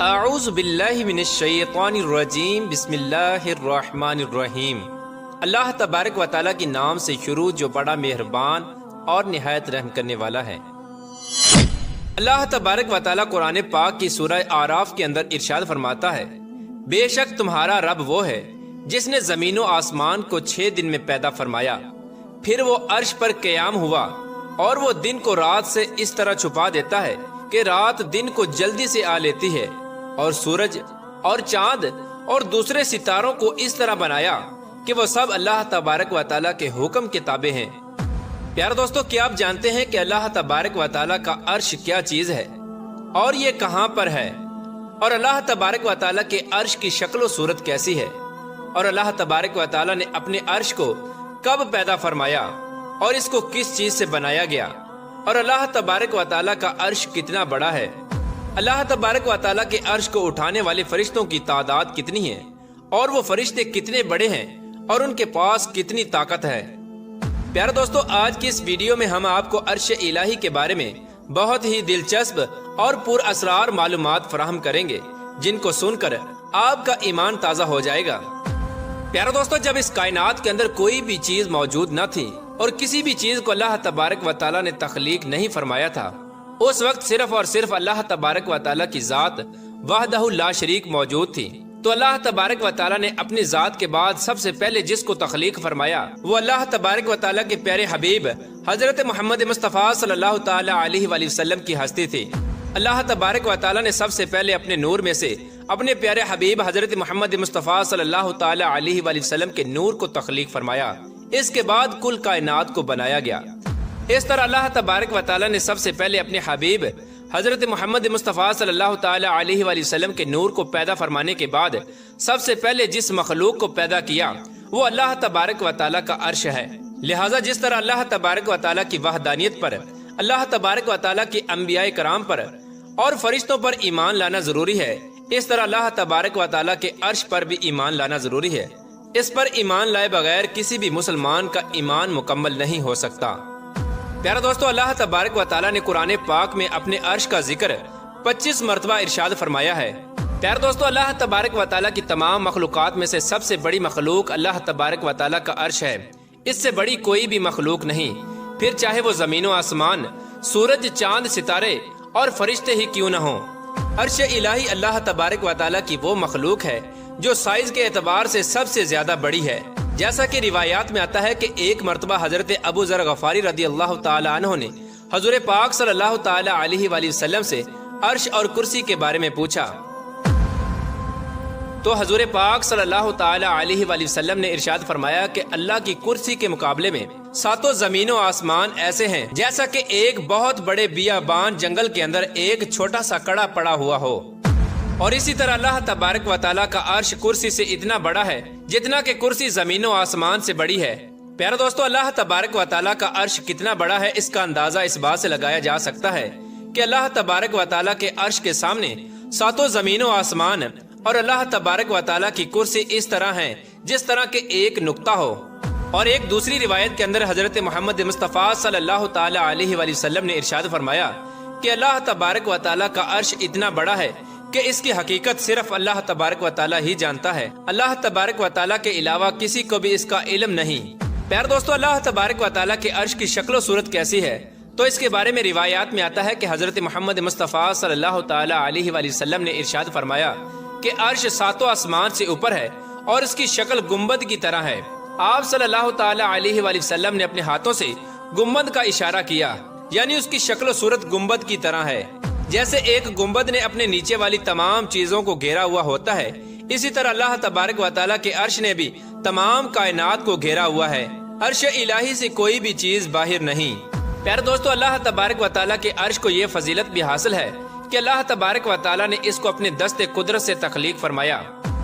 اعوذ باللہ من الشیطان الرجیم بسم اللہ الرحمن الرحیم۔ اللہ تبارک و تعالیٰ کے نام سے شروع جو بڑا مہربان اور نہایت رحم کرنے والا ہے۔ اللہ تبارک و تعالیٰ قرآن پاک کی سورہ اعراف کے اندر ارشاد فرماتا ہے، بے شک تمہارا رب وہ ہے جس نے زمین و آسمان کو 6 دن میں پیدا فرمایا، پھر وہ عرش پر قیام ہوا اور وہ دن کو رات سے اس طرح چھپا دیتا ہے کہ رات دن کو جلدی سے آ لیتی ہے، اور سورج اور چاند اور دوسرے ستاروں کو اس طرح بنایا کہ وہ سب اللہ تبارک و تعالیٰ کے حکم کے تابع ہیں۔ پیارے دوستو، کیا آپ جانتے ہیں کہ اللہ تبارک و تعالیٰ کا عرش کیا چیز ہے اور یہ کہاں پر ہے، اور اللہ تبارک و تعالیٰ کے عرش کی شکل و صورت کیسی ہے، اور اللہ تبارک و تعالیٰ نے اپنے عرش کو کب پیدا فرمایا اور اس کو کس چیز سے بنایا گیا، اور اللہ تبارک و تعالیٰ کا عرش کتنا بڑا ہے، اللہ تبارک و تعالیٰ کے عرش کو اٹھانے والے فرشتوں کی تعداد کتنی ہے، اور وہ فرشتے کتنے بڑے ہیں اور ان کے پاس کتنی طاقت ہے۔ پیارے دوستو، آج کی اس ویڈیو میں ہم آپ کو عرش الہی کے بارے میں بہت ہی دلچسپ اور پر اسرار معلومات فراہم کریں گے، جن کو سن کر آپ کا ایمان تازہ ہو جائے گا۔ پیارے دوستو، جب اس کائنات کے اندر کوئی بھی چیز موجود نہ تھی اور کسی بھی چیز کو اللہ تبارک و تعالیٰ نے تخلیق نہیں فرمایا تھا، اس وقت صرف اور صرف اللہ تبارک و تعالیٰ کی ذات وحدہ لا شریک موجود تھی۔ تو اللہ تبارک و تعالیٰ نے اپنی ذات کے بعد سب سے پہلے جس کو تخلیق فرمایا وہ اللہ تبارک و تعالیٰ کے پیارے حبیب حضرت محمد مصطفیٰ صلی اللہ تعالیٰ علیہ وآلہ وسلم کی ہستی تھی۔ اللہ تبارک و تعالیٰ نے سب سے پہلے اپنے نور میں سے اپنے پیارے حبیب حضرت محمد مصطفیٰ صلی اللہ تعالیٰ علیہ وآلہ وسلم کے نور کو تخلیق فرمایا۔ اس کے بعد کل کائنات کو بنایا گیا۔ اس طرح اللہ تبارک و تعالیٰ نے سب سے پہلے اپنے حبیب حضرت محمد مصطفیٰ صلی اللہ تعالیٰ علیہ وآلہ وسلم کے نور کو پیدا فرمانے کے بعد سب سے پہلے جس مخلوق کو پیدا کیا وہ اللہ تبارک و تعالیٰ کا عرش ہے۔ لہٰذا جس طرح اللہ تبارک و تعالیٰ کی وحدانیت پر، اللہ تبارک و تعالیٰ کی انبیاء کرام پر اور فرشتوں پر ایمان لانا ضروری ہے، اس طرح اللہ تبارک و تعالیٰ کے عرش پر بھی ایمان لانا ضروری ہے۔ اس پر ایمان لائے بغیر کسی بھی مسلمان کا ایمان مکمل نہیں ہو سکتا۔ پیارا دوستو، اللہ تبارک و تعالیٰ نے قرآن پاک میں اپنے عرش کا ذکر 25 مرتبہ ارشاد فرمایا ہے۔ پیارا دوستو، اللہ تبارک و تعالیٰ کی تمام مخلوقات میں سے سب سے بڑی مخلوق اللہ تبارک و تعالیٰ کا عرش ہے۔ اس سے بڑی کوئی بھی مخلوق نہیں، پھر چاہے وہ زمین و آسمان، سورج، چاند، ستارے اور فرشتے ہی کیوں نہ ہوں۔ عرش الہی اللہ تبارک و تعالیٰ کی وہ مخلوق ہے جو سائز کے اعتبار سے سب سے زیادہ بڑی ہے۔ جیسا کہ روایات میں آتا ہے کہ ایک مرتبہ حضرت ابو ذر غفاری رضی اللہ تعالیٰ عنہ نے حضور پاک صلی اللہ تعالیٰ علیہ وآلہ وسلم سے عرش اور کرسی کے بارے میں پوچھا، تو حضور پاک صلی اللہ تعالیٰ علیہ وآلہ وسلم نے ارشاد فرمایا کہ اللہ کی کرسی کے مقابلے میں 7 زمین و آسمان ایسے ہیں جیسا کہ ایک بہت بڑے بیابان جنگل کے اندر ایک چھوٹا سا کڑا پڑا ہوا ہو، اور اسی طرح اللہ تبارک و تعالیٰ کا عرش کرسی سے اتنا بڑا ہے جتنا کہ کرسی زمین و آسمان سے بڑی ہے۔ پیارے دوستو، اللہ تبارک و تعالیٰ کا عرش کتنا بڑا ہے اس کا اندازہ اس بات سے لگایا جا سکتا ہے کہ اللہ تبارک و تعالیٰ کے عرش کے سامنے 7 زمین و آسمان اور اللہ تبارک و تعالیٰ کی کرسی اس طرح ہیں جس طرح کے ایک نقطہ ہو۔ اور ایک دوسری روایت کے اندر حضرت محمد مصطفیٰ صلی اللہ تعالیٰ علیہ وآلہ وسلم نے ارشاد فرمایا کہ اللہ تبارک و تعالیٰ کا عرش اتنا بڑا ہے کہ اس کی حقیقت صرف اللہ تبارک و تعالیٰ ہی جانتا ہے، اللہ تبارک و تعالیٰ کے علاوہ کسی کو بھی اس کا علم نہیں۔ پیارے دوستو، اللہ تبارک و تعالیٰ کے عرش کی شکل و صورت کیسی ہے تو اس کے بارے میں روایات میں آتا ہے کہ حضرت محمد مصطفیٰ صلی اللہ تعالیٰ علیہ وآلہ وسلم نے ارشاد فرمایا کہ عرش 7 آسمان سے اوپر ہے اور اس کی شکل گنبد کی طرح ہے۔ آپ صلی اللہ تعالیٰ علیہ وآلہ وسلم نے اپنے ہاتھوں سے گنبد کا اشارہ کیا، یعنی اس کی شکل و صورت گنبد کی طرح ہے۔ جیسے ایک گنبد نے اپنے نیچے والی تمام چیزوں کو گھیرا ہوا ہوتا ہے، اسی طرح اللہ تبارک و تعالیٰ کے عرش نے بھی تمام کائنات کو گھیرا ہوا ہے۔ عرش الہی سے کوئی بھی چیز باہر نہیں۔ پیارے دوستو، اللہ تبارک و تعالیٰ کے عرش کو یہ فضیلت بھی حاصل ہے کہ اللہ تبارک و تعالیٰ نے اس کو اپنے دست قدرت سے تخلیق فرمایا۔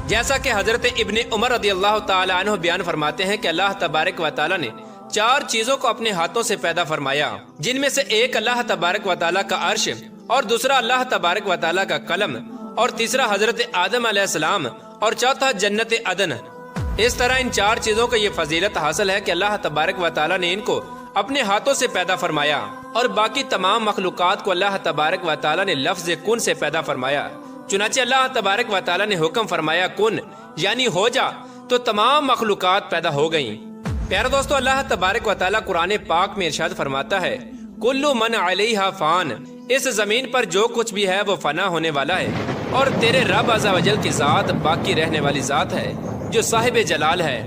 جیسا کہ حضرت ابن عمر رضی اللہ تعالیٰ عنہ بیان فرماتے ہیں کہ اللہ تبارک و تعالیٰ نے 4 چیزوں کو اپنے ہاتھوں سے پیدا فرمایا، جن میں سے ایک اللہ تبارک و تعالیٰ کا عرش، اور دوسرا اللہ تبارک و تعالیٰ کا قلم، اور تیسرا حضرت آدم علیہ السلام، اور چوتھا جنت عدن۔ اس طرح ان 4 چیزوں کو یہ فضیلت حاصل ہے کہ اللہ تبارک و تعالیٰ نے ان کو اپنے ہاتھوں سے پیدا فرمایا، اور باقی تمام مخلوقات کو اللہ تبارک و تعالیٰ نے لفظ کن سے پیدا فرمایا، चुनाचे अल्लाह तबारक व तआला ने हुक्म फरमाया कुन यानी हो जा, तो तमाम मखलूकात पैदा हो गईं। प्यारे दोस्तों, अल्लाह तबारक व तआला कुरान पाक में इरशाद फरमाता है कुल्लु मन अलैहा फान, इस जमीन पर जो कुछ भी है वो फना होने वाला है और तेरे रब अज़्ज़ा वजल की जात बाकी रहने वाली जात है जो साहिब जलाल है।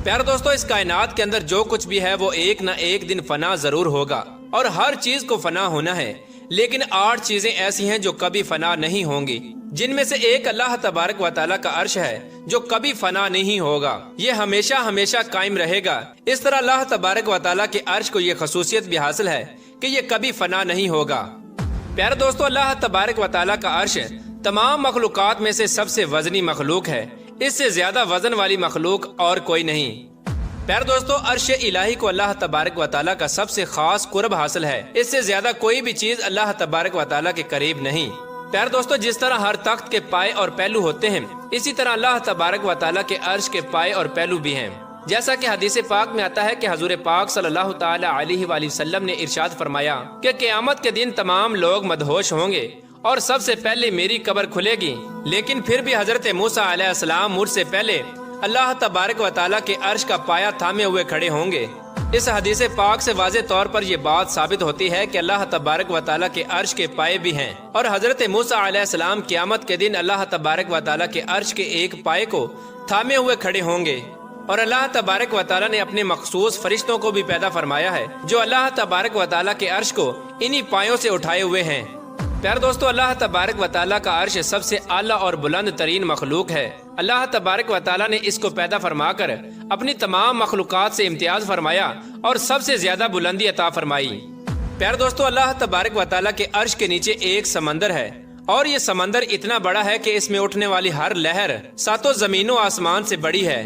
प्यारे दोस्तों, इस कायनात के अंदर जो कुछ भी है वो एक न एक दिन फना जरूर होगा और हर चीज को फना होना है, लेकिन 8 चीजें ऐसी हैं जो कभी फना नहीं होंगी, जिनमें से एक अल्लाह तबारक व तआला का अर्श है जो कभी फना नहीं होगा, ये हमेशा हमेशा कायम रहेगा। इस तरह अल्लाह तबारक व तआला के अर्श को ये खसूसियत भी हासिल है कि ये कभी फना नहीं होगा। प्यारे दोस्तों, अल्लाह तबारक व तआला का अर्श तमाम मखलूकात में से सबसे वजनी मखलूक है, इससे ज्यादा वजन वाली मखलूक और कोई नहीं। प्यारे दोस्तों, अर्श इलाही को अल्लाह तबारक व तआला का सबसे खास कुर्ब हासिल है, इससे ज्यादा कोई भी चीज अल्लाह तबारक व तआला के करीब नहीं। प्यारे दोस्तों, जिस तरह हर तख्त के पाए और पहलू होते हैं, इसी तरह अल्लाह तबारक व तआला के अर्श के पाए और पहलू भी हैं। जैसा कि हदीस पाक में आता है कि हजूर पाक सल्लल्लाहु ताला अलैहि वसल्लम ने इरशाद फरमाया कि क़यामत के दिन तमाम लोग मदहोश होंगे और सबसे पहले मेरी कब्र खुलेगी, लेकिन फिर भी हजरत मूसा अलैहिस्सलाम मुझसे पहले अल्लाह तबारक व तआला के अर्श का पाया थामे हुए खड़े होंगे। इस हदीस पाक से वाज़े तौर पर यह बात साबित होती है कि अल्लाह तबारक व तआला के अर्श के पाए भी हैं और हजरत मूसा अलैहिस्सलाम क़यामत के दिन अल्लाह तबारक व तआला के अर्श के एक पाए को थामे हुए खड़े होंगे। और अल्लाह तबारक व तआला ने अपने मखसूस फरिश्तों को भी पैदा फरमाया है जो अल्लाह तबारक व तआला के अर्श को इन्हीं पायों से उठाए हुए हैं। प्यारे दोस्तों, अल्लाह तबारक व तआला का अर्श सबसे आला और बुलंद तरीन मखलूक है। अल्लाह तबारक व तआला ने इसको पैदा फरमाकर अपनी तमाम मखलूकात से इम्तियाज फरमाया और सबसे ज्यादा बुलंदी अता फरमाई। प्यारे दोस्तों, अल्लाह तबारक व तआला के अर्श के नीचे एक समंदर है और ये समंदर इतना बड़ा है कि इसमें उठने वाली हर लहर 7 जमीनों आसमान से बड़ी है।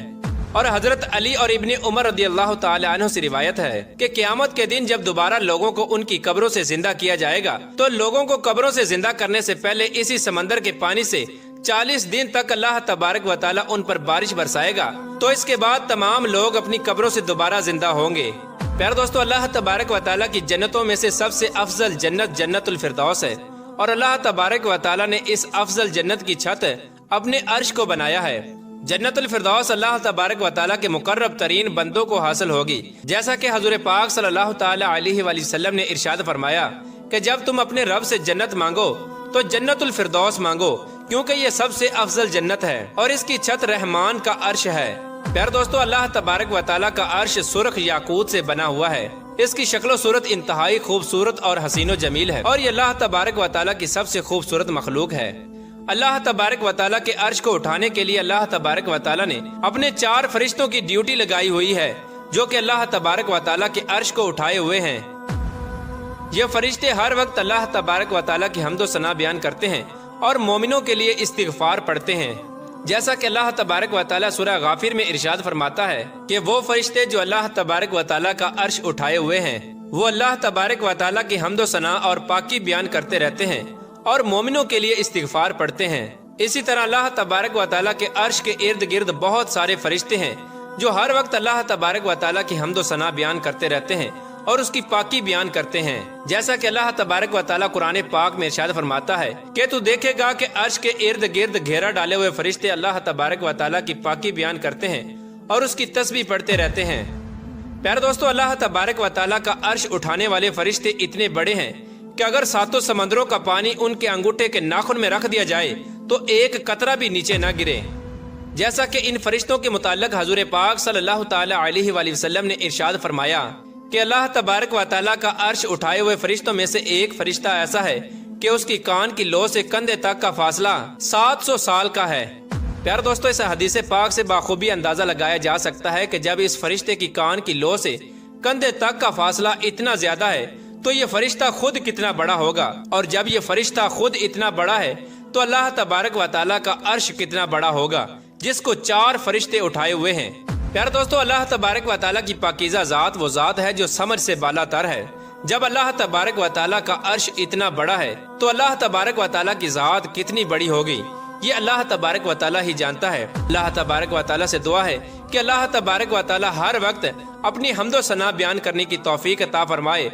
और हजरत अली और इब्ने उमर रदियल्लाहु ताला अन्हु से रिवायत है कि क़यामत के दिन जब दोबारा लोगों को उनकी कब्रों से जिंदा किया जाएगा, तो लोगों को कब्रों से जिंदा करने से पहले इसी समंदर के पानी से 40 दिन तक अल्लाह तबारक व तआला उन पर बारिश बरसाएगा, तो इसके बाद तमाम लोग अपनी कब्रों से दोबारा जिंदा होंगे। प्यारे दोस्तों, अल्लाह तबारक व तआला की जन्नतों में से सबसे अफजल जन्नत जन्नतुल फिरदौस है और अल्लाह तबारक व तआला ने इस अफजल जन्नत की छत अपने अर्श को बनाया है। जन्नतुल फिरदौस अल्लाह तबारक व तआला के मुकर्रब तरीन बंदों को हासिल होगी, जैसा कि हजूर पाक सल्लल्लाहु ताला अलैहि वसल्लम ने इरशाद फरमाया कि जब तुम अपने रब से जन्नत मांगो तो जन्नतुल फिरदौस मांगो, क्योंकि ये सबसे अफजल जन्नत है और इसकी छत रहमान का अर्श है। प्यारे दोस्तों, अल्लाह तबारक व तआला का अर्श सुर्ख याकूत से बना हुआ है। इसकी शक्लो सूरत इंतहाई खूबसूरत और हसीनो जमील है और ये अल्लाह तबारक व तआला की सबसे खूबसूरत मखलूक है। अल्लाह तबारक व तआला के अर्श को उठाने के लिए अल्लाह तबारक व तआला ने अपने 4 फरिश्तों की ड्यूटी लगाई हुई है, जो कि अल्लाह तबारक व तआला के अर्श को उठाए हुए हैं। ये फरिश्ते हर वक्त अल्लाह तबारक व तआला की हम्दो सना बयान करते हैं और मोमिनों के लिए इस्तिगफार पढ़ते हैं, जैसा कि अल्लाह तबारक व तआला सूरह गाफिर में इरशाद फरमाता है कि वो फरिश्ते जो अल्लाह तबारक व तआला का अर्श उठाए हुए हैं, वो अल्लाह तबारक व तआला की हम्दो सना और पाकी बयान करते रहते हैं और मोमिनों के लिए इस्तिगफार पढ़ते हैं। इसी तरह अल्लाह तबारक व तआला के अर्श के इर्द गिर्द बहुत सारे फरिश्ते हैं जो हर वक्त अल्लाह तबारक व तआला की हम्दो सना बयान करते रहते हैं और उसकी पाकी बयान करते हैं, जैसा कि अल्लाह तबारक व तआला कुरान पाक में इरशाद फरमाता है कि तू देखेगा कि अर्श के इर्द गिर्द घेरा डाले हुए फरिश्ते अल्लाह तबारक व तआला की पाकी बयान करते हैं और उसकी तस्बीह पढ़ते रहते हैं। प्यारे दोस्तों, अल्लाह तबारक व तआला का अर्श उठाने वाले फरिश्ते इतने बड़े हैं कि अगर 7 समंदरों का पानी उनके अंगूठे के नाखून में रख दिया जाए तो एक कतरा भी नीचे न गिरे। जैसा कि इन फरिश्तों के मुताल्लिक हजूर पाक सल्लल्लाहु ताला अलैहि वसल्लम ने इरशाद फरमाया कि अल्लाह तबारक व तआला का अर्श उठाए हुए फरिश्तों में से एक फरिश्ता ऐसा है कि उसकी कान की लो से कंधे तक का फासला 700 साल का है। प्यारे दोस्तों, इस हदीस पाक से बाखूबी अंदाजा लगाया जा सकता है कि जब इस फरिश्ते की कान की लो से कंधे तक का फासला इतना ज्यादा है तो ये फरिश्ता खुद कितना बड़ा होगा, और जब ये फरिश्ता खुद इतना बड़ा है तो अल्लाह तबारक व तआला का अर्श कितना बड़ा होगा जिसको 4 फरिश्ते उठाए हुए हैं। प्यारे दोस्तों, अल्लाह तबारक व तआला की पाकीज़ा ज़ात वो ज़ात है जो समझ से बालातर है। जब अल्लाह तबारक व तआला का अर्श इतना बड़ा है तो अल्लाह तबारक व तआला की ज़ात कितनी बड़ी होगी, ये अल्लाह तबारक व तआला ही जानता है। अल्लाह तबारक व तआला से दुआ है कि अल्लाह तबारक व तआला हर वक्त अपनी हम्दो सना बयान करने की तौफीक अता फरमाए